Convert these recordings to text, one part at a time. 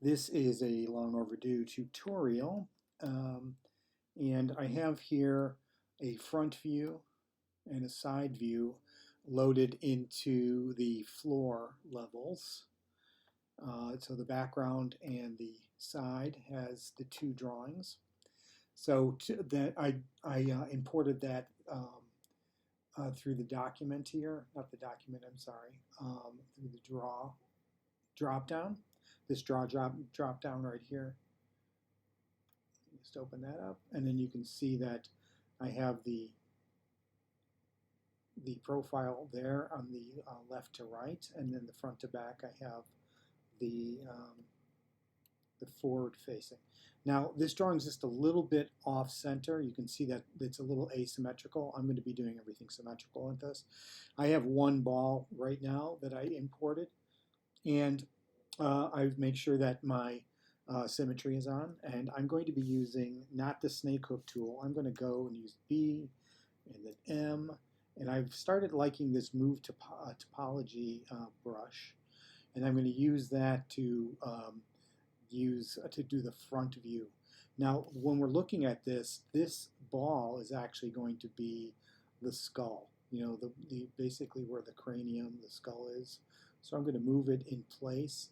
This is a long overdue tutorial, and I have here a front view and a side view loaded into the floor levels. So the background and the side has the two drawings. So I imported that through the document here, not the document, I'm sorry, through the drop down. This drop down right here. Just open that up, and then you can see that I have the profile there on the left to right, and then the front to back I have the forward facing. Now this drawing is just a little bit off center. You can see that it's a little asymmetrical. I'm going to be doing everything symmetrical with this. I have one ball right now that I imported, and I've made sure that my symmetry is on, and I'm going to be using not the snake hook tool. I'm going to go and use B and then M, and I've started liking this move topology brush, and I'm going to use that to do the front view. Now when we're looking at this ball is actually going to be the skull, you know, the basically where the cranium, the skull is. So I'm going to move it in place.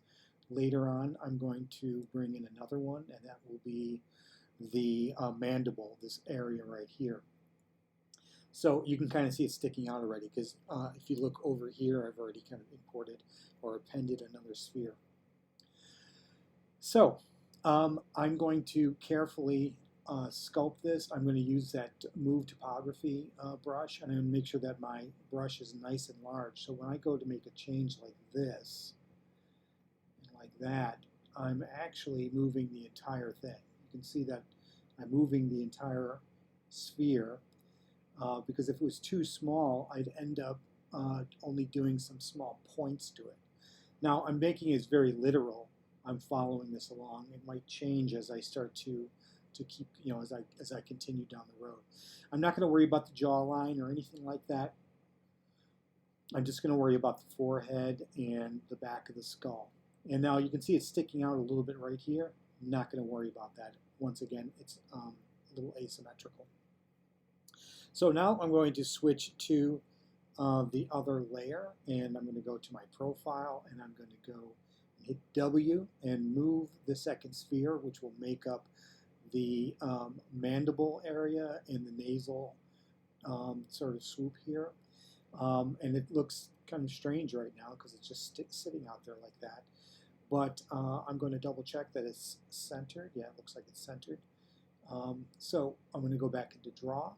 Later on, I'm going to bring in another one, and that will be the mandible, this area right here. So you can kind of see it sticking out already, because if you look over here, I've already kind of imported or appended another sphere. So I'm going to carefully sculpt this. I'm going to use that move topography brush, and I'm going to make sure that my brush is nice and large. So when I go to make a change like this, like that, I'm actually moving the entire thing. You can see that I'm moving the entire sphere because if it was too small, I'd end up only doing some small points to it. Now I'm making it very literal. I'm following this along. It might change as I start to keep, you know, as I continue down the road. I'm not going to worry about the jawline or anything like that. I'm just going to worry about the forehead and the back of the skull. And now you can see it's sticking out a little bit right here. I'm not going to worry about that. Once again, it's a little asymmetrical. So now I'm going to switch to the other layer, and I'm going to go to my profile, and I'm going to go hit W and move the second sphere, which will make up the mandible area and the nasal sort of swoop here. And it looks kind of strange right now because it's just sitting out there like that. But I'm going to double check that it's centered. Yeah, it looks like it's centered. So I'm going to go back into draw,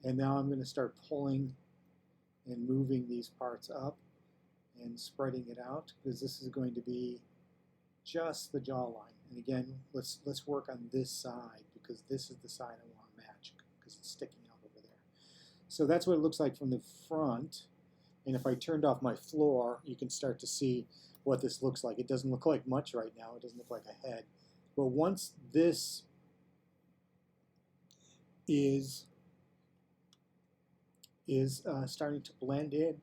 and now I'm going to start pulling and moving these parts up and spreading it out, because this is going to be just the jawline. And again, let's work on this side, because this is the side I want to match because it's sticking out over there. So that's what it looks like from the front. And if I turned off my floor, you can start to see what this looks like. It doesn't look like much right now. It doesn't look like a head. But once this is starting to blend in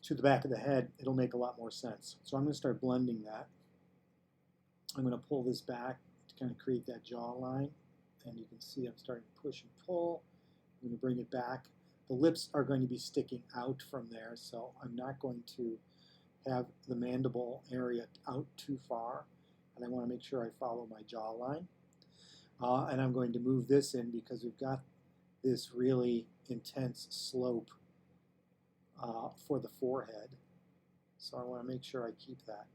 to the back of the head, it'll make a lot more sense. So I'm going to start blending that. I'm going to pull this back to kind of create that jawline. And you can see I'm starting to push and pull. I'm going to bring it back. The lips are going to be sticking out from there, so I'm not going to have the mandible area out too far. And I want to make sure I follow my jawline. And I'm going to move this in because we've got this really intense slope for the forehead. So I want to make sure I keep that.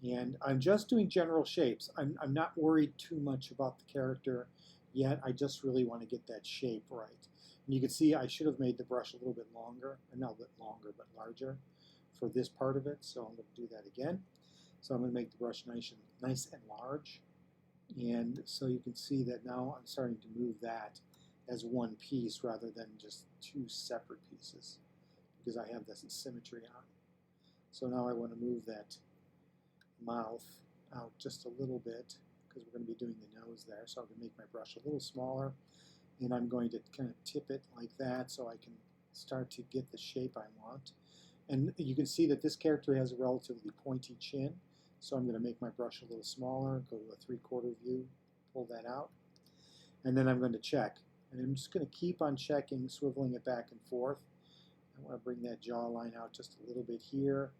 And I'm just doing general shapes. I'm not worried too much about the character yet. I just really want to get that shape right. And you can see I should have made the brush a little bit longer, or not a bit longer, but larger for this part of it. So I'm going to do that again. So I'm going to make the brush nice and large. And so you can see that now I'm starting to move that as one piece rather than just two separate pieces, because I have this symmetry on. So now I want to move that mouth out just a little bit, because we're going to be doing the nose there. So I'm going to make my brush a little smaller, and I'm going to kind of tip it like that so I can start to get the shape I want. And you can see that this character has a relatively pointy chin, so I'm going to make my brush a little smaller, go to a 3/4 view, pull that out, and then I'm going to check. And I'm just going to keep on checking, swiveling it back and forth. I want to bring that jawline out just a little bit here,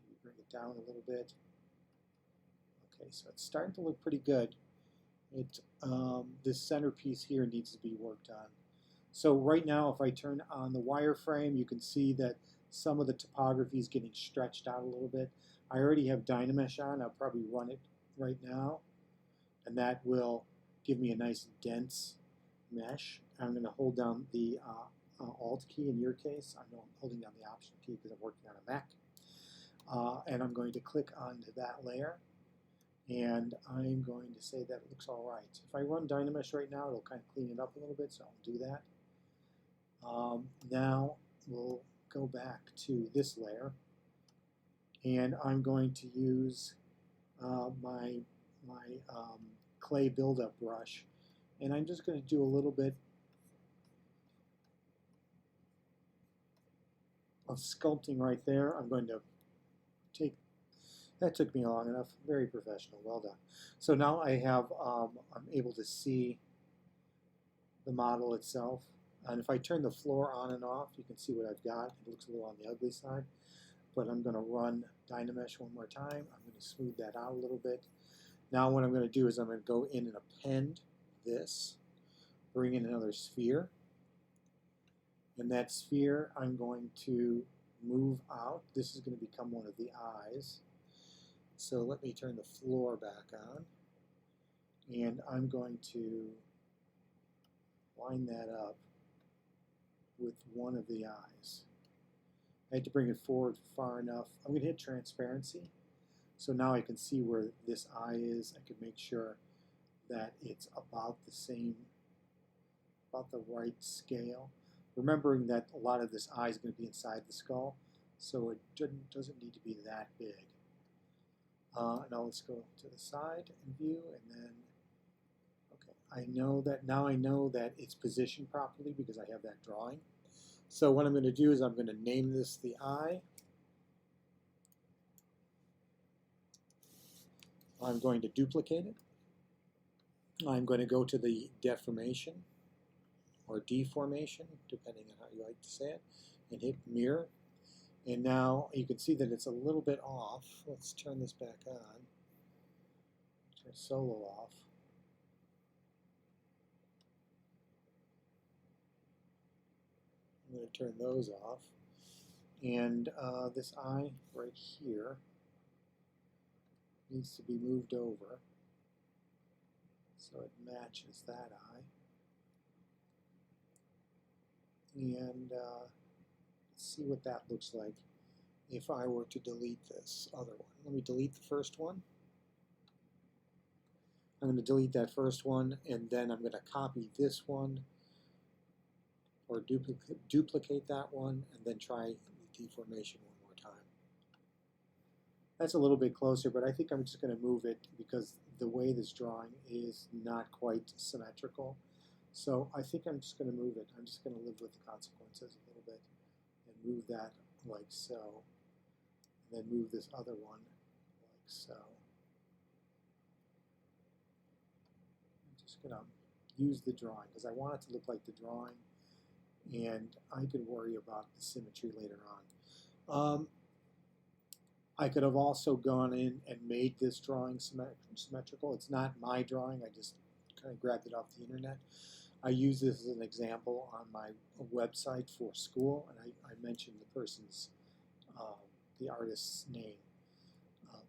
maybe bring it down a little bit. Okay, so it's starting to look pretty good. This centerpiece here needs to be worked on. So right now, if I turn on the wireframe, you can see that some of the topography is getting stretched out a little bit. I already have Dynamesh on. I'll probably run it right now, and that will give me a nice dense mesh. I'm going to hold down the Alt key in your case. I'm holding down the Option key because I'm working on a Mac. And I'm going to click onto that layer, and I'm going to say that it looks all right. If I run Dynamesh right now, it'll kind of clean it up a little bit, so I'll do that. Now we'll go back to this layer, and I'm going to use my clay buildup brush, and I'm just going to do a little bit of sculpting right there. I'm going to take, that took me long enough, very professional, well done. So now I have, I'm able to see the model itself. And if I turn the floor on and off, you can see what I've got. It looks a little on the ugly side, but I'm going to run Dynamesh one more time. I'm going to smooth that out a little bit. Now what I'm going to do is I'm going to go in and append this, bring in another sphere. And that sphere I'm going to move out. This is going to become one of the eyes. So let me turn the floor back on. And I'm going to line that up with one of the eyes. I had to bring it forward far enough. I'm going to hit transparency. So now I can see where this eye is. I can make sure that it's about the same, about the right scale. Remembering that a lot of this eye is going to be inside the skull, so it doesn't need to be that big. Now let's go to the side and view, and then, okay, now I know that it's positioned properly because I have that drawing. So what I'm going to do is I'm going to name this the eye. I'm going to duplicate it. I'm going to go to the deformation or deformation, depending on how you like to say it, and hit mirror. And now you can see that it's a little bit off. Let's turn this back on. Turn solo off. I'm going to turn those off. And this eye right here needs to be moved over so it matches that eye. And let's see what that looks like if I were to delete this other one. Let me delete the first one. I'm going to delete that first one, and then I'm going to copy this one or duplicate that one, and then try the deformation one more time. That's a little bit closer, but I think I'm just going to move it because the way this drawing is not quite symmetrical. So I think I'm just going to move it. I'm just going to live with the consequences a little bit and move that like so. And then move this other one like so. I'm just going to use the drawing because I want it to look like the drawing, and I could worry about the symmetry later on. I could have also gone in and made this drawing symmetrical. It's not my drawing. I just kind of grabbed it off the internet. I use this as an example on my website for school, and I mentioned the person's, the artist's name.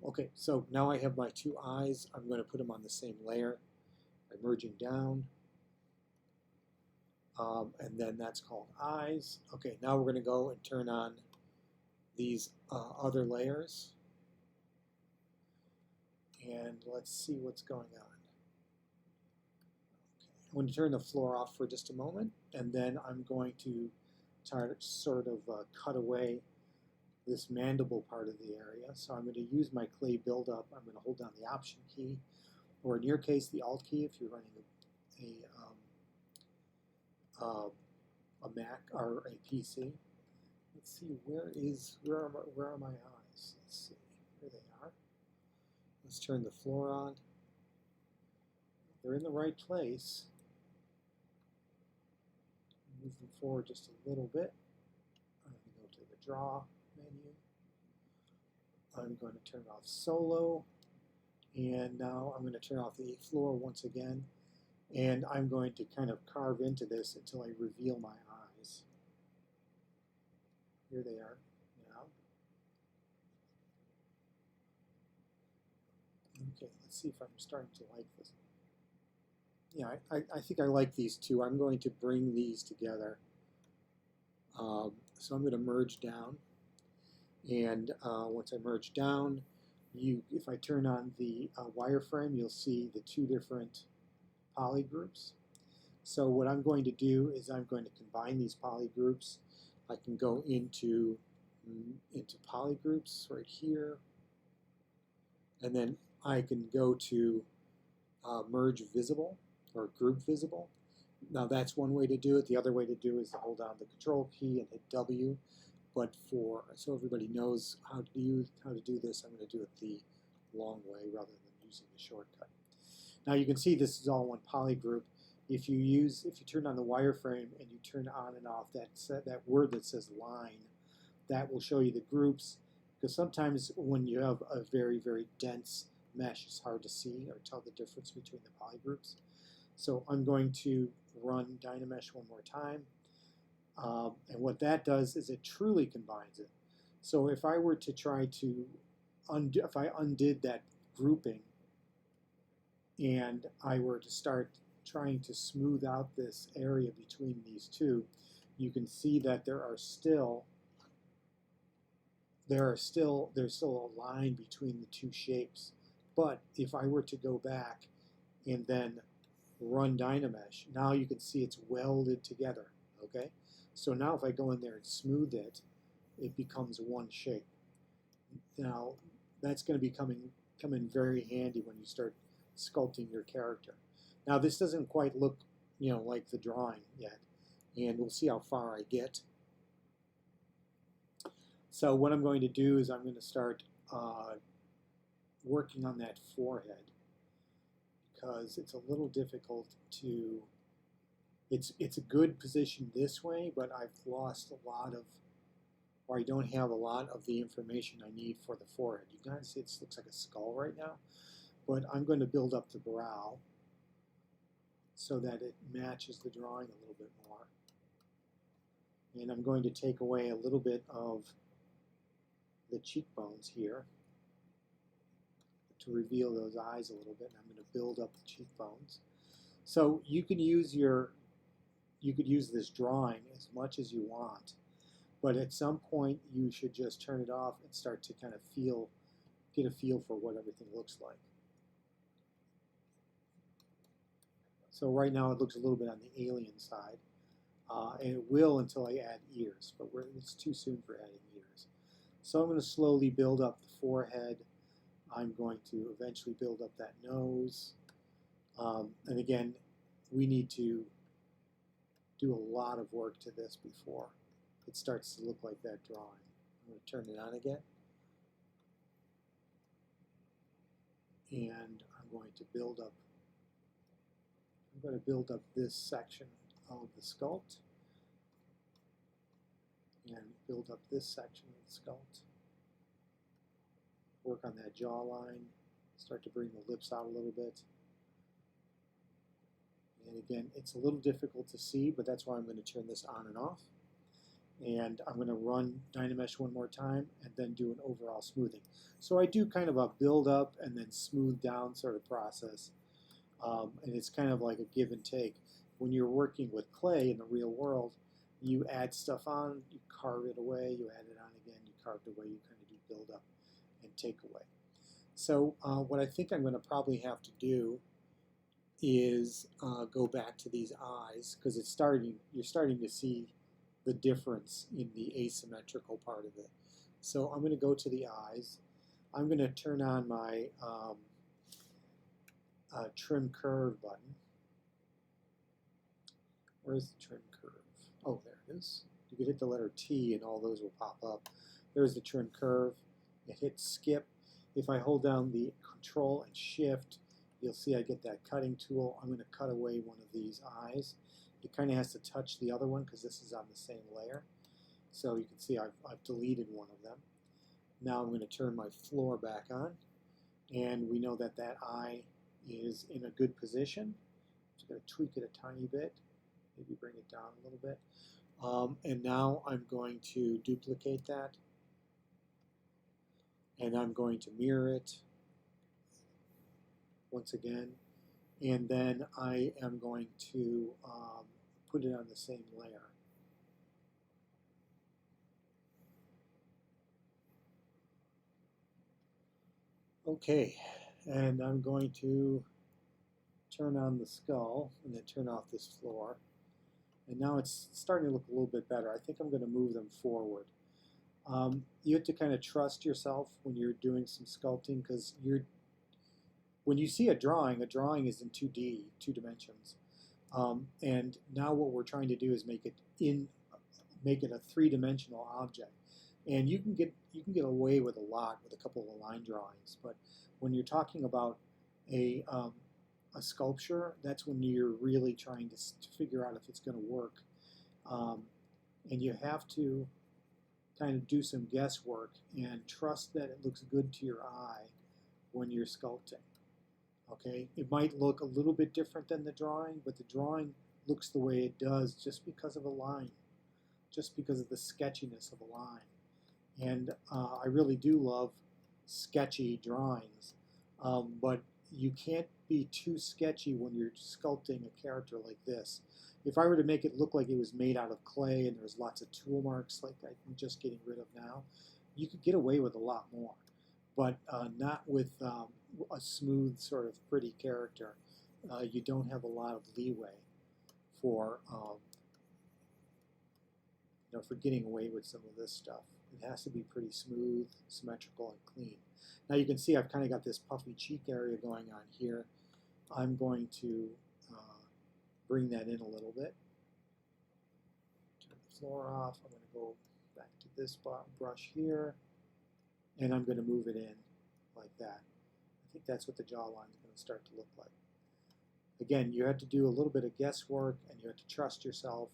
Okay, so now I have my two eyes. I'm going to put them on the same layer by merging down. And then that's called eyes. Okay, now we're going to go and turn on these other layers. And let's see what's going on. I'm going to turn the floor off for just a moment, and then I'm going to sort of cut away this mandible part of the area. So I'm going to use my clay buildup. I'm going to hold down the Option key, or in your case, the Alt key if you're running a Mac or a PC. let's see, where are my eyes? Let's see, here they are. Let's turn the floor on. They're in the right place. Move them forward just a little bit. I'm going to go to the draw menu. I'm going to turn off solo. And now I'm going to turn off the floor once again. And I'm going to kind of carve into this until I reveal my eyes. Here they are now. Okay, let's see if I'm starting to like this. Yeah, I think I like these two. I'm going to bring these together. So I'm going to merge down. And once I merge down, if I turn on the wireframe, you'll see the two different poly groups. So what I'm going to do is I'm going to combine these poly groups. I can go into poly groups right here, and then I can go to merge visible or group visible. Now that's one way to do it. The other way to do it is to hold down the control key and hit W. But so everybody knows how to do this, I'm going to do it the long way rather than using the shortcut. Now you can see this is all one poly group. If you turn on the wireframe and you turn on and off that word that says line, that will show you the groups. Because sometimes when you have a very, very dense mesh, it's hard to see or tell the difference between the poly groups. So I'm going to run Dynamesh one more time. And what that does is it truly combines it. So if I were to try to if I undid that grouping and I were to start trying to smooth out this area between these two, you can see that there's still a line between the two shapes. But if I were to go back and then run Dynamesh, now you can see it's welded together. Okay, so now if I go in there and smooth it, it becomes one shape. Now that's going to be come in very handy when you start sculpting your character. Now this doesn't quite look, like the drawing yet, and we'll see how far I get. So what I'm going to do is I'm going to start working on that forehead, because it's a little difficult to. It's a good position this way, but I've lost a lot of, or I don't have a lot of the information I need for the forehead. You can see it looks like a skull right now, but I'm going to build up the brow so that it matches the drawing a little bit more. And I'm going to take away a little bit of the cheekbones here to reveal those eyes a little bit. And I'm going to build up the cheekbones. So you could use this drawing as much as you want, but at some point you should just turn it off and start to kind of get a feel for what everything looks like. So right now it looks a little bit on the alien side, and it will until I add ears, but it's too soon for adding ears. So I'm going to slowly build up the forehead. I'm going to eventually build up that nose. And again, we need to do a lot of work to this before it starts to look like that drawing. I'm going to turn it on again. And I'm going to build up this section of the sculpt and build up this section of the sculpt. Work on that jawline, start to bring the lips out a little bit. And again, it's a little difficult to see, but that's why I'm going to turn this on and off. And I'm going to run Dynamesh one more time and then do an overall smoothing. So I do kind of a build up and then smooth down sort of process. And it's kind of like a give and take. When you're working with clay in the real world, you add stuff on, you carve it away, you add it on again, you carve it away, you kind of do build up and take away. So what I think I'm going to probably have to do is go back to these eyes, because you're starting to see the difference in the asymmetrical part of it. So I'm going to go to the eyes. I'm going to turn on my trim curve button. Where's the trim curve? Oh, there it is. You could hit the letter T and all those will pop up. There's the trim curve. It hits skip. If I hold down the Control and Shift, you'll see I get that cutting tool. I'm going to cut away one of these eyes. It kind of has to touch the other one because this is on the same layer. So you can see I've deleted one of them. Now I'm going to turn my floor back on, and we know that that eye is in a good position. Just going to tweak it a tiny bit, maybe bring it down a little bit. And now I'm going to duplicate that, and I'm going to mirror it once again, and then I am going to put it on the same layer. Okay, and I'm going to turn on the skull and then turn off this floor. And now it's starting to look a little bit better. I think I'm going to move them forward. You have to kind of trust yourself when you're doing some sculpting, because when you see a drawing is in 2D, 2 dimensions. And now what we're trying to do is make it a 3-dimensional object. And you can get away with a lot with a couple of line drawings, but when you're talking about a sculpture, that's when you're really trying to figure out if it's going to work. And you have to kind of do some guesswork and trust that it looks good to your eye when you're sculpting. Okay, it might look a little bit different than the drawing, but the drawing looks the way it does just because of a line, just because of the sketchiness of a line. And I really do love sketchy drawings, but you can't be too sketchy when you're sculpting a character like this. If I were to make it look like it was made out of clay and there's lots of tool marks like I'm just getting rid of now, you could get away with a lot more, but not with a smooth sort of pretty character. You don't have a lot of leeway for for getting away with some of this stuff. It has to be pretty smooth, symmetrical, and clean. Now you can see I've kind of got this puffy cheek area going on here. I'm going to bring that in a little bit. Turn the floor off. I'm going to go back to this brush here, and I'm going to move it in like that. I think that's what the jawline is going to start to look like. Again, you have to do a little bit of guesswork, and you have to trust yourself.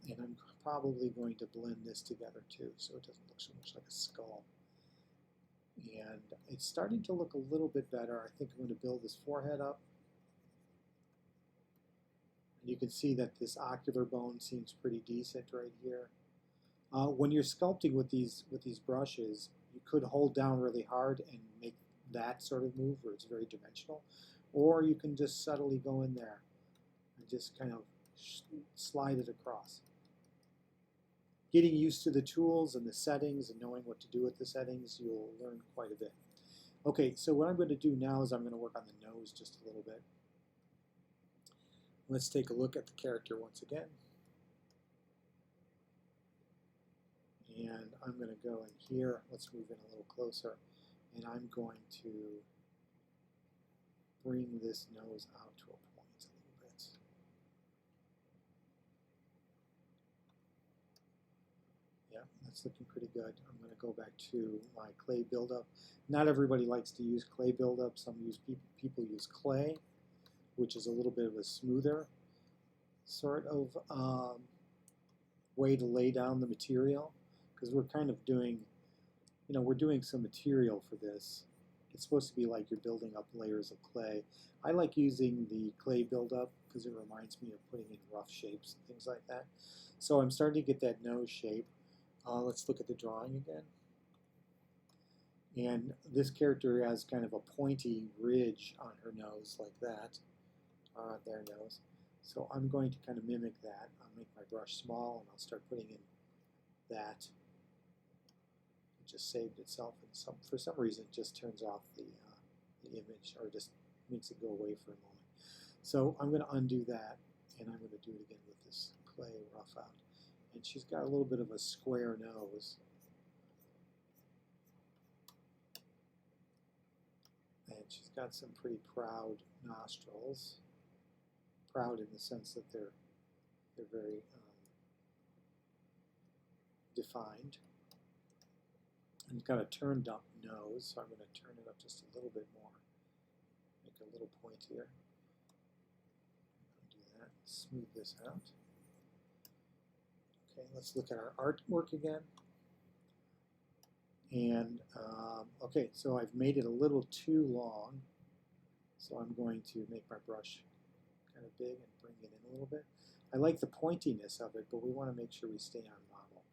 And I'm probably going to blend this together too, so it doesn't look so much like a skull. And it's starting to look a little bit better. I think I'm going to build this forehead up. And you can see that this ocular bone seems pretty decent right here. When you're sculpting with these brushes, you could hold down really hard and make that sort of move where it's very dimensional, or you can just subtly go in there and just kind of slide it across. Getting used to the tools and the settings and knowing what to do with the settings, you'll learn quite a bit. Okay, so what I'm going to do now is I'm going to work on the nose just a little bit. Let's take a look at the character once again. And I'm going to go in here. Let's move in a little closer. And I'm going to bring this nose out to a point a little bit. Yeah, that's looking pretty good. I'm going to go back to my clay buildup. Not everybody likes to use clay buildup. Some people use clay, which is a little bit of a smoother sort of way to lay down the material, because we're kind of doing, we're doing some material for this. It's supposed to be like you're building up layers of clay. I like using the clay buildup because it reminds me of putting in rough shapes and things like that. So I'm starting to get that nose shape. Let's look at the drawing again. And this character has kind of a pointy ridge on her nose like that, their nose. So I'm going to kind of mimic that. I'll make my brush small and I'll start putting in that. It just saved itself, and for some reason it just turns off the image, or just makes it go away for a moment. So I'm going to undo that, and I'm going to do it again with this clay rough out. And she's got a little bit of a square nose. And she's got some pretty proud nostrils. Proud in the sense that they're very defined. And it's got a turned up nose, so I'm going to turn it up just a little bit more. Make a little point here. Do that. Smooth this out. Okay, let's look at our artwork again. And okay, so I've made it a little too long, so I'm going to make my brush kind of big and bring it in a little bit. I like the pointiness of it, but we want to make sure we stay on model.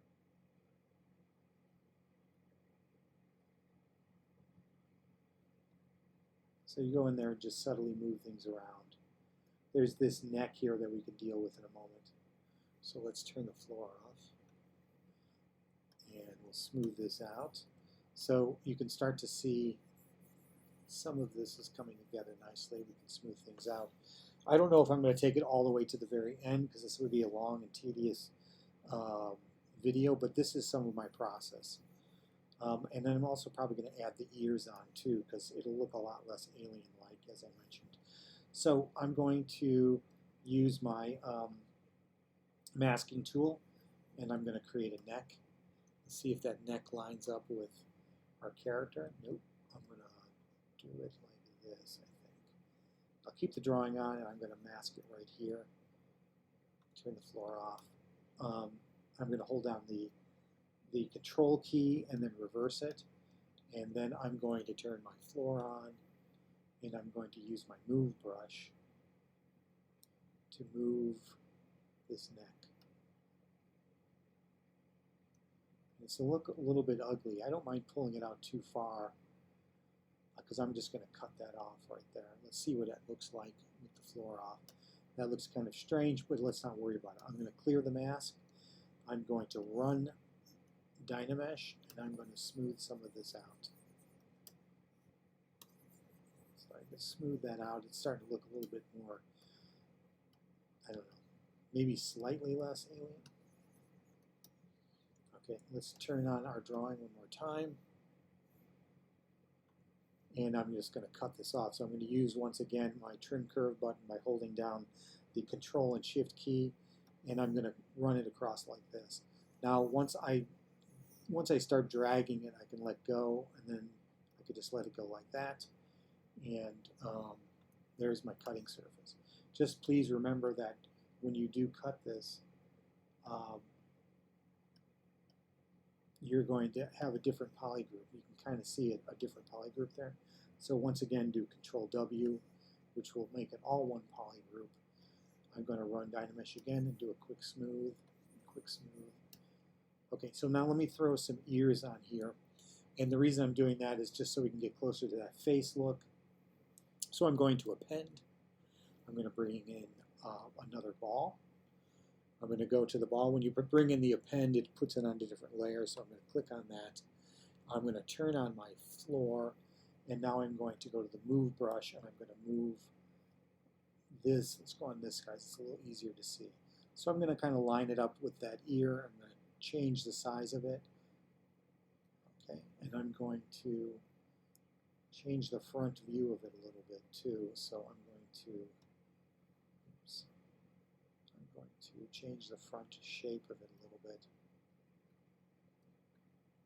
So you go in there and just subtly move things around. There's this neck here that we can deal with in a moment. So let's turn the floor off. And we'll smooth this out. So you can start to see some of this is coming together nicely. We can smooth things out. I don't know if I'm going to take it all the way to the very end because this would be a long and tedious video, but this is some of my process. And then I'm also probably going to add the ears on too because it'll look a lot less alien-like, as I mentioned. So I'm going to use my masking tool, and I'm going to create a neck. See if that neck lines up with our character. Nope. I'm going to do it like this, I think. I'll keep the drawing on, and I'm going to mask it right here. Turn the floor off. I'm going to hold down the control key and then reverse it. And then I'm going to turn my floor on, and I'm going to use my move brush to move this neck. It's a look a little bit ugly. I don't mind pulling it out too far because I'm just going to cut that off right there. Let's see what that looks like with the floor off. That looks kind of strange, but let's not worry about it. I'm going to clear the mask. I'm going to run Dynamesh, and I'm going to smooth some of this out. So I can smooth that out. It's starting to look a little bit more, I don't know, maybe slightly less alien. Okay, let's turn on our drawing one more time. And I'm just going to cut this off. So I'm going to use, once again, my trim curve button by holding down the Control and Shift key, and I'm going to run it across like this. Now, once I start dragging it, I can let go, and then I could just let it go like that. And there's my cutting surface. Just please remember that when you do cut this, you're going to have a different polygroup. You can kind of see it, a different polygroup there. So once again, do Control W, which will make it all one polygroup. I'm going to run Dynamesh again and do a quick smooth, Okay, so now let me throw some ears on here. And the reason I'm doing that is just so we can get closer to that face look. So I'm going to append. I'm going to bring in another ball. I'm going to go to the ball. When you bring in the append, it puts it onto different layers, so I'm going to click on that. I'm going to turn on my floor, and now I'm going to go to the move brush, and I'm going to move this. Let's go on this, guys. It's a little easier to see. So I'm going to kind of line it up with that ear. I'm going to change the size of it. Okay, and I'm going to change the front view of it a little bit too. So I'm going to change the front shape of it a little bit.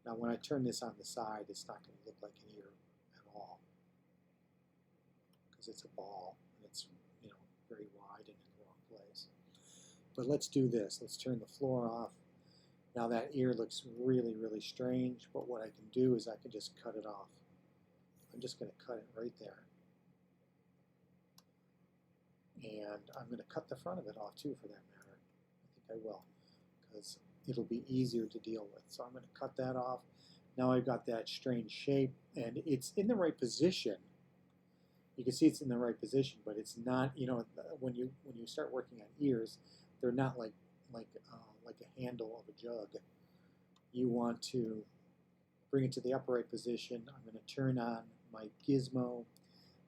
Now when I turn this on the side, it's not going to look like an ear at all because it's a ball and it's, you know, very wide and in the wrong place. But let's do this. Let's turn the floor off. Now that ear looks really, really strange, but what I can do is I can just cut it off. I'm just going to cut it right there. And I'm going to cut the front of it off too, for that matter. I will, because it'll be easier to deal with. So I'm going to cut that off. Now I've got that strange shape, and it's in the right position. You can see it's in the right position, but it's not. You know, when you start working on ears, they're not like a handle of a jug. You want to bring it to the upright position. I'm going to turn on my gizmo.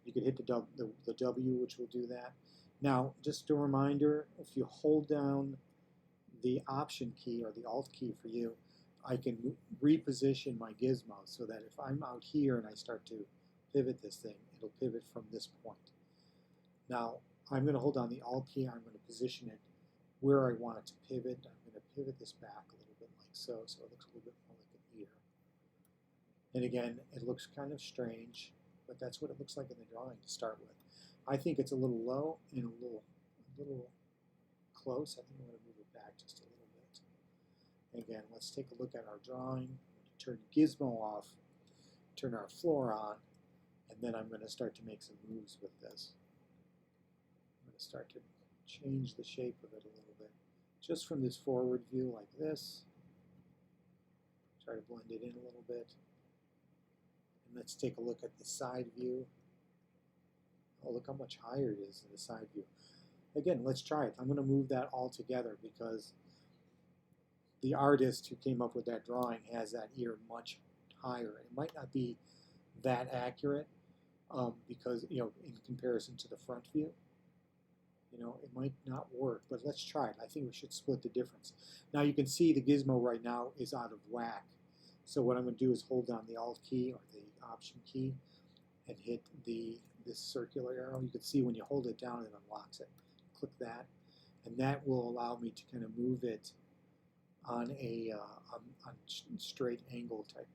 You could hit the W, which will do that. Now, just a reminder: if you hold down the Option key or the Alt key for you, I can reposition my gizmo so that if I'm out here and I start to pivot this thing, it'll pivot from this point. Now, I'm going to hold down the Alt key. I'm going to position it where I want it to pivot. I'm going to pivot this back a little bit like so. So it looks a little bit more like an ear. And again, it looks kind of strange, but that's what it looks like in the drawing to start with. I think it's a little low and a little close. I think I'm going to move it back just a little bit. And again, let's take a look at our drawing. Turn Gizmo off, turn our floor on, and then I'm going to start to make some moves with this. I'm going to start to change the shape of it a little bit. Just from this forward view like this. Try to blend it in a little bit. And let's take a look at the side view. Oh, look how much higher it is in the side view. Again, let's try it. I'm going to move that all together because the artist who came up with that drawing has that ear much higher. It might not be that accurate because, in comparison to the front view, it might not work, but let's try it. I think we should split the difference. Now you can see the gizmo right now is out of whack. So what I'm going to do is hold down the Alt key or the Option key and hit this circular arrow. You can see when you hold it down, it unlocks it. Click that, and that will allow me to kind of move it on a on straight angle type.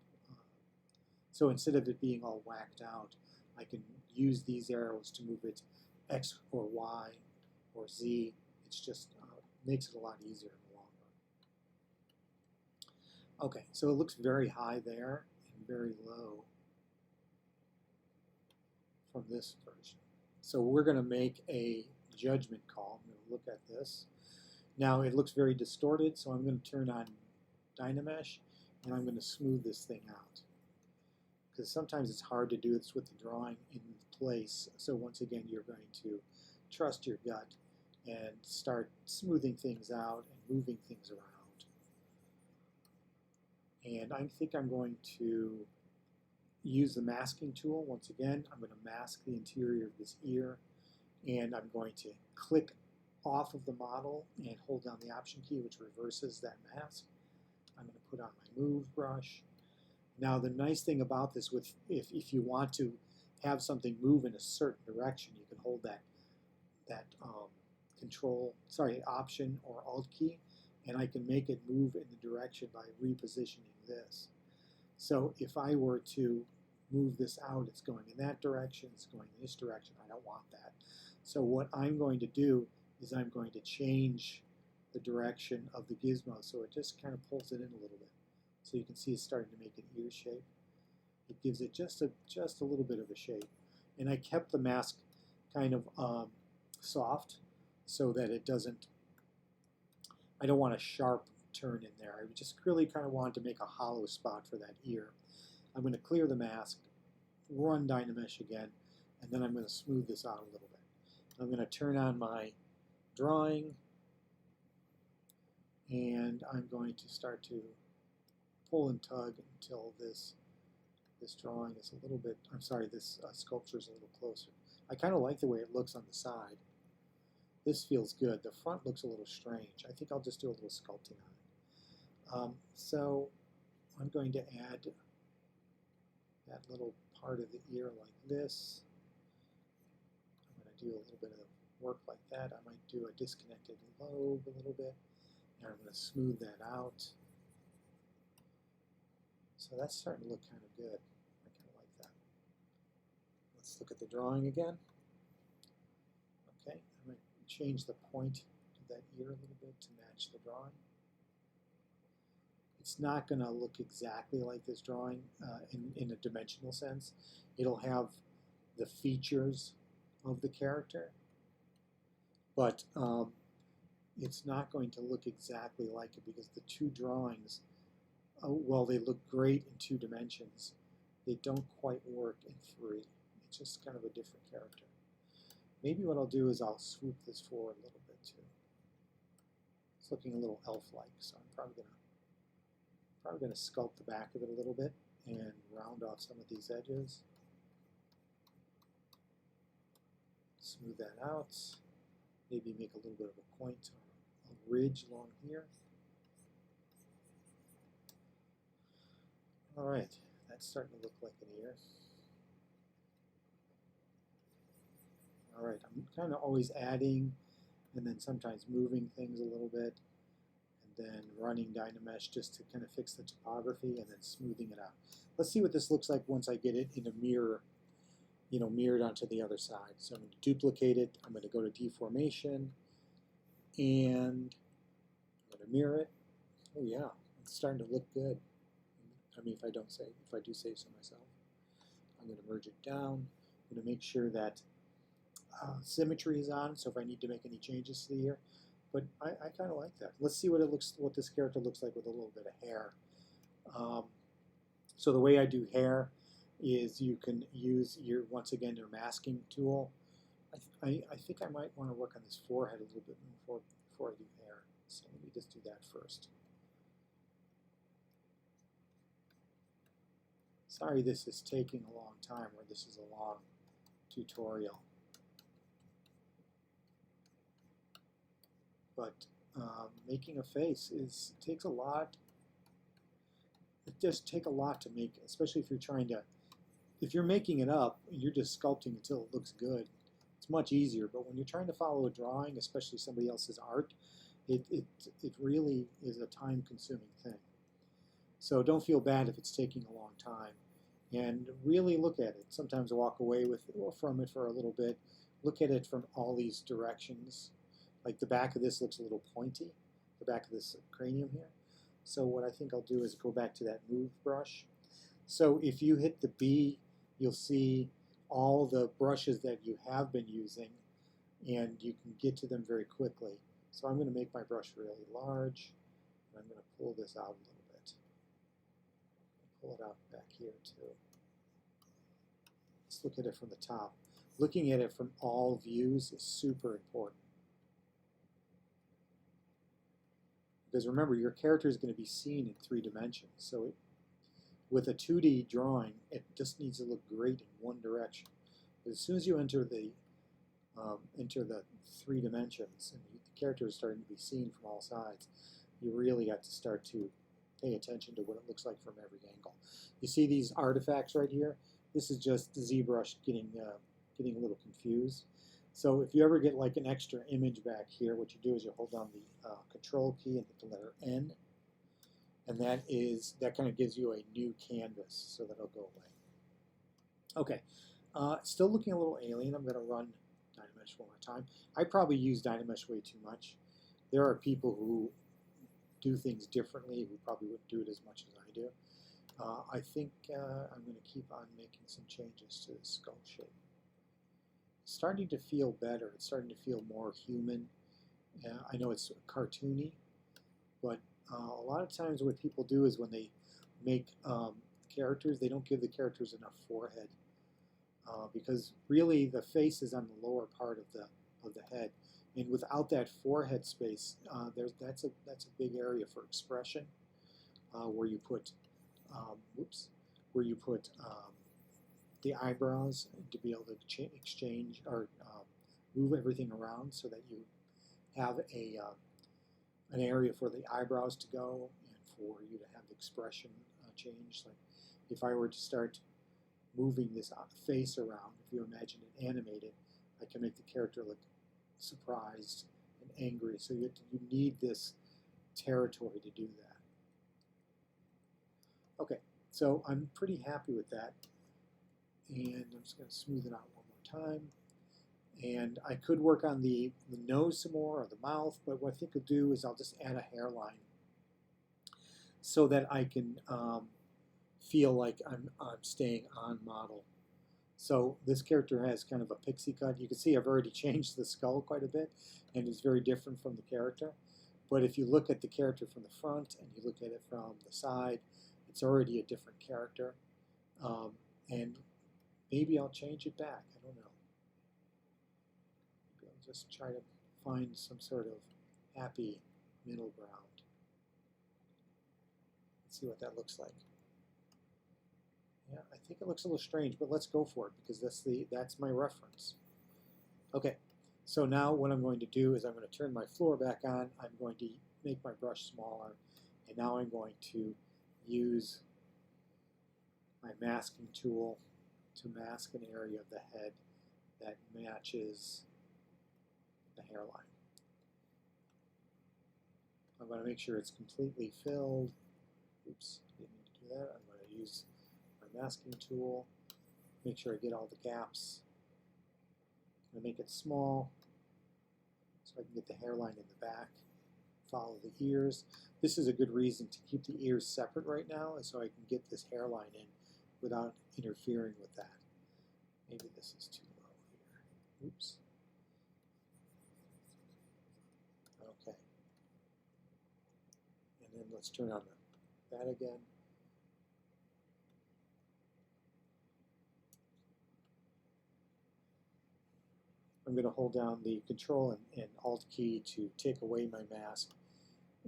So instead of it being all whacked out, I can use these arrows to move it X or Y or Z. It's just makes it a lot easier in the long run. Okay, so it looks very high there and very low from this version. So we're going to make a judgment call. I'm going to look at this. Now it looks very distorted, so I'm going to turn on Dynamesh and I'm going to smooth this thing out. Because sometimes it's hard to do this with the drawing in place. So once again, you're going to trust your gut and start smoothing things out and moving things around. And I think I'm going to use the masking tool. Once again, I'm going to mask the interior of this ear, and I'm going to click off of the model and hold down the Option key, which reverses that mask. I'm going to put on my Move brush. Now the nice thing about this, if you want to have something move in a certain direction, you can hold that Option or Alt key, and I can make it move in the direction by repositioning this. So if I were to move this out, it's going in that direction, it's going in this direction. I don't want that. So what I'm going to do is I'm going to change the direction of the gizmo so it just kind of pulls it in a little bit. So you can see it's starting to make an ear shape. It gives it just a little bit of a shape. And I kept the mask kind of soft so that it doesn't, I don't want a sharp turn in there. I just really kind of wanted to make a hollow spot for that ear. I'm going to clear the mask, run Dynamesh again, and then I'm going to smooth this out a little bit. I'm going to turn on my drawing, and I'm going to start to pull and tug until this drawing is a little bit, I'm sorry, this sculpture is a little closer. I kind of like the way it looks on the side. This feels good. The front looks a little strange. I think I'll just do a little sculpting on it. So I'm going to add that little part of the ear like this. I'm going to do a little bit of work like that. I might do a disconnected lobe a little bit, and I'm going to smooth that out. So that's starting to look kind of good. I kind of like that. Let's look at the drawing again. Okay, I'm going to change the point of that ear a little bit to match the drawing. It's not going to look exactly like this drawing in a dimensional sense. It'll have the features of the character, but it's not going to look exactly like it because the two drawings, while they look great in 2 dimensions, they don't quite work in 3. It's just kind of a different character. Maybe what I'll do is I'll swoop this forward a little bit too. It's looking a little elf-like, so I'm probably going to sculpt the back of it a little bit and round off some of these edges. Smooth that out. Maybe make a little bit of a point or a ridge along here. Alright, that's starting to look like an ear. Alright, I'm kind of always adding and then sometimes moving things a little bit, and then running Dynamesh just to kind of fix the topography, and then smoothing it out. Let's see what this looks like once I get it in a mirror, mirrored onto the other side. So I'm going to duplicate it. I'm going to go to deformation, and I'm going to mirror it. Oh yeah, it's starting to look good. I mean, if I do say so myself. I'm going to merge it down. I'm going to make sure that symmetry is on, so if I need to make any changes to the ear. But I kind of like that. Let's see what this character looks like with a little bit of hair. So the way I do hair is you can use once again your masking tool. I think I might want to work on this forehead a little bit before I do hair. So let me just do that first. Sorry this is taking a long time, or this is a long tutorial. But making a face takes a lot. It does take a lot to make, especially if you're making it up and you're just sculpting until it looks good, it's much easier. But when you're trying to follow a drawing, especially somebody else's art, it really is a time-consuming thing. So don't feel bad if it's taking a long time, and really look at it. Sometimes walk away from it for a little bit. Look at it from all these directions. Like the back of this looks a little pointy, the back of this cranium here. So what I think I'll do is go back to that move brush. So if you hit the B, you'll see all the brushes that you have been using, and you can get to them very quickly. So I'm going to make my brush really large, and I'm going to pull this out a little bit. Pull it out back here too. Let's look at it from the top. Looking at it from all views is super important. Because remember, your character is going to be seen in 3 dimensions. So with a 2D drawing, it just needs to look great in one direction. But as soon as you enter the 3 dimensions and the character is starting to be seen from all sides, you really got to start to pay attention to what it looks like from every angle. You see these artifacts right here? This is just ZBrush getting a little confused. So if you ever get like an extra image back here, what you do is you hold down the Control key and hit the letter N, and that kind of gives you a new canvas, so that'll go away. Okay, still looking a little alien. I'm going to run Dynamesh one more time. I probably use Dynamesh way too much. There are people who do things differently who probably wouldn't do it as much as I do. I think I'm going to keep on making some changes to the skull shape. It's starting to feel better. It's starting to feel more human. I know it's cartoony, but a lot of times what people do is when they make characters, they don't give the characters enough forehead, because really the face is on the lower part of the head, and without that forehead space, that's a big area for expression, where you put the eyebrows to be able to exchange or move everything around, so that you have an area for the eyebrows to go and for you to have the expression change. Like if I were to start moving this face around, if you imagine it animated, I can make the character look surprised and angry. So you need this territory to do that. Okay, so I'm pretty happy with that. And I'm just going to smooth it out one more time. And I could work on the nose some more, or the mouth, but what I think I'll do is I'll just add a hairline so that I can feel like I'm staying on model. So this character has kind of a pixie cut. You can see I've already changed the skull quite a bit, and it's very different from the character. But if you look at the character from the front and you look at it from the side, it's already a different character. And maybe I'll change it back. I don't know. Maybe I'll just try to find some sort of happy middle ground. Let's see what that looks like. Yeah, I think it looks a little strange, but let's go for it, because that's my reference. Okay, so now what I'm going to do is I'm going to turn my floor back on. I'm going to make my brush smaller, and now I'm going to use my masking tool to mask an area of the head that matches the hairline. I'm going to make sure it's completely filled. Oops, didn't need to do that. I'm going to use my masking tool. Make sure I get all the gaps. I'm going to make it small so I can get the hairline in the back. Follow the ears. This is a good reason to keep the ears separate right now, so I can get this hairline in without interfering with that. Maybe this is too low here. Oops. Okay. And then let's turn on that again. I'm going to hold down the Control and Alt key to take away my mask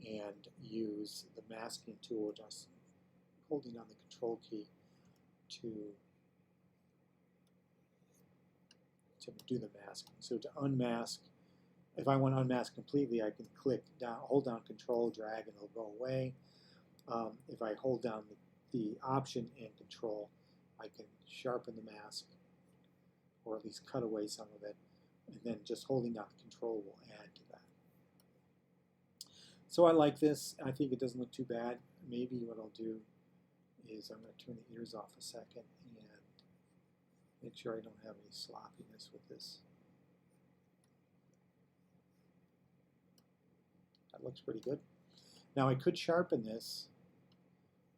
and use the masking tool, just holding down the Control key to do the masking. So to unmask, if I want to unmask completely, I can click down, hold down Control, drag, and it'll go away. If I hold down the Option and Control, I can sharpen the mask, or at least cut away some of it, and then just holding down Control will add to that. So I like this. I think it doesn't look too bad. Maybe what I'll do is I'm going to turn the ears off a second and make sure I don't have any sloppiness with this. That looks pretty good. Now I could sharpen this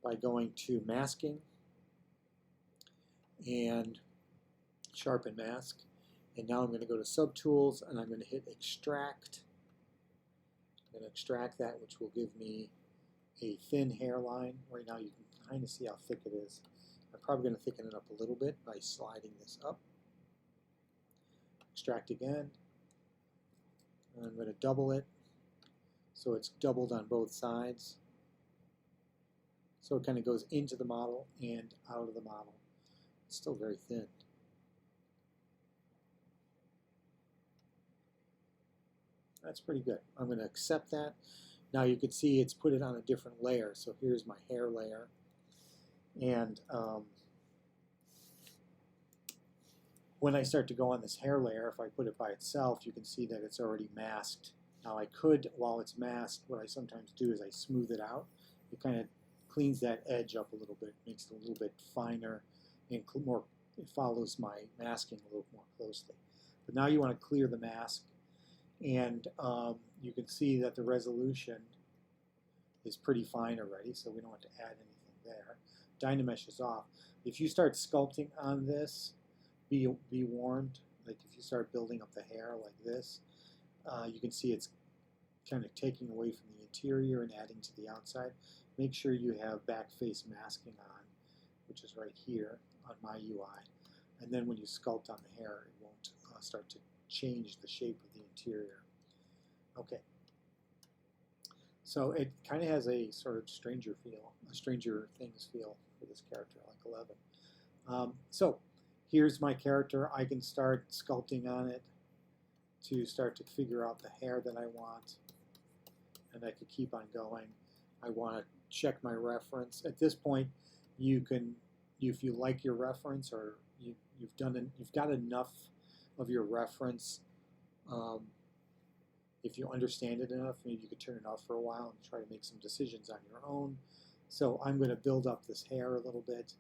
by going to Masking and Sharpen Mask. And now I'm going to go to Subtools and I'm going to hit Extract. I'm going to extract that, which will give me a thin hairline. Right now you can kind of see how thick it is. I'm probably going to thicken it up a little bit by sliding this up. Extract again. And I'm going to double it so it's doubled on both sides. So it kind of goes into the model and out of the model. It's still very thin. That's pretty good. I'm going to accept that. Now you can see it's put it on a different layer. So here's my hair layer. And when I start to go on this hair layer, if I put it by itself, you can see that it's already masked. Now I could, while it's masked, what I sometimes do is I smooth it out. It kind of cleans that edge up a little bit, makes it a little bit finer, and more, it follows my masking a little more closely. But now you want to clear the mask. And you can see that the resolution is pretty fine already, so we don't have to add anything there. Dynamesh is off. If you start sculpting on this, be warned. Like if you start building up the hair like this, you can see it's kind of taking away from the interior and adding to the outside. Make sure you have back face masking on, which is right here on my UI. And then when you sculpt on the hair, it won't start to change the shape of the interior. Okay. So it kind of has a sort of Stranger Things feel for this character, like 11. So here's my character. I can start sculpting on it to start to figure out the hair that I want, and I could keep on going. I want to check my reference. At this point, you can, if you like your reference, or you've got enough of your reference. If you understand it enough, maybe you could turn it off for a while and try to make some decisions on your own. So I'm going to build up this hair a little bit,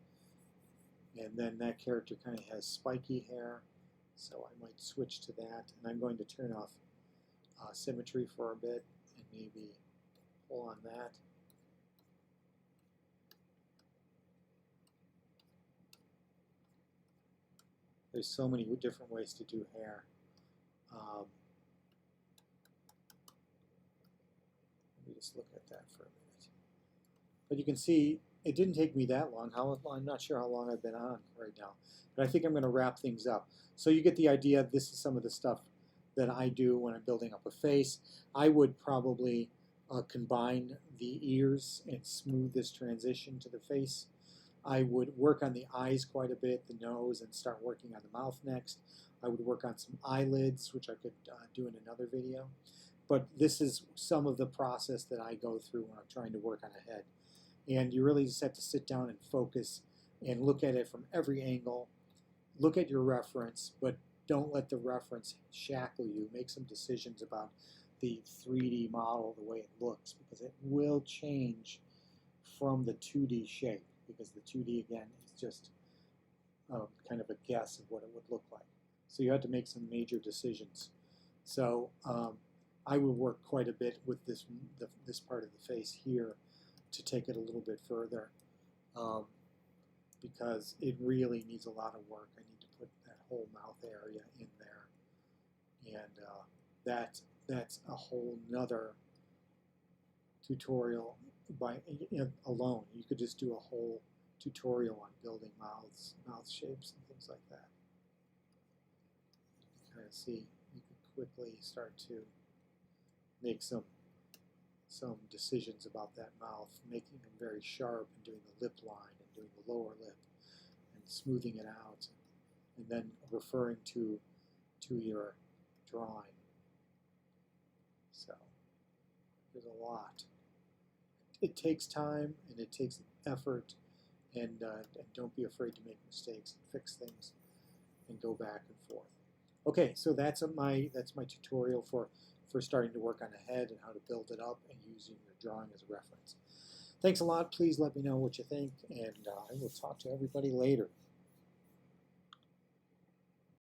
and then that character kind of has spiky hair, so I might switch to that. And I'm going to turn off symmetry for a bit and maybe pull on that. There's so many different ways to do hair. Let me just look at that for a minute. But you can see it didn't take me that long. I'm not sure how long I've been on right now. But I think I'm going to wrap things up. So you get the idea. This is some of the stuff that I do when I'm building up a face. I would probably combine the ears and smooth this transition to the face. I would work on the eyes quite a bit, the nose, and start working on the mouth next. I would work on some eyelids, which I could do in another video. But this is some of the process that I go through when I'm trying to work on a head. And you really just have to sit down and focus and look at it from every angle. Look at your reference, but don't let the reference shackle you. Make some decisions about the 3D model the way it looks, because it will change from the 2D shape, because the 2D again is just kind of a guess of what it would look like. So you had to make some major decisions. So I would work quite a bit with this part of the face here to take it a little bit further, because it really needs a lot of work. I need to put that whole mouth area in there, and that's a whole nother tutorial alone. You could just do a whole tutorial on building mouth shapes and things like that. You can kind of see, you can quickly start to make some decisions about that mouth, making them very sharp and doing the lip line and doing the lower lip and smoothing it out, and then referring to your drawing. So there's a lot. It takes time and it takes effort, and don't be afraid to make mistakes and fix things and go back and forth. Okay, so that's my tutorial for starting to work on a head and how to build it up and using your drawing as a reference. Thanks a lot. Please let me know what you think, and I will talk to everybody later.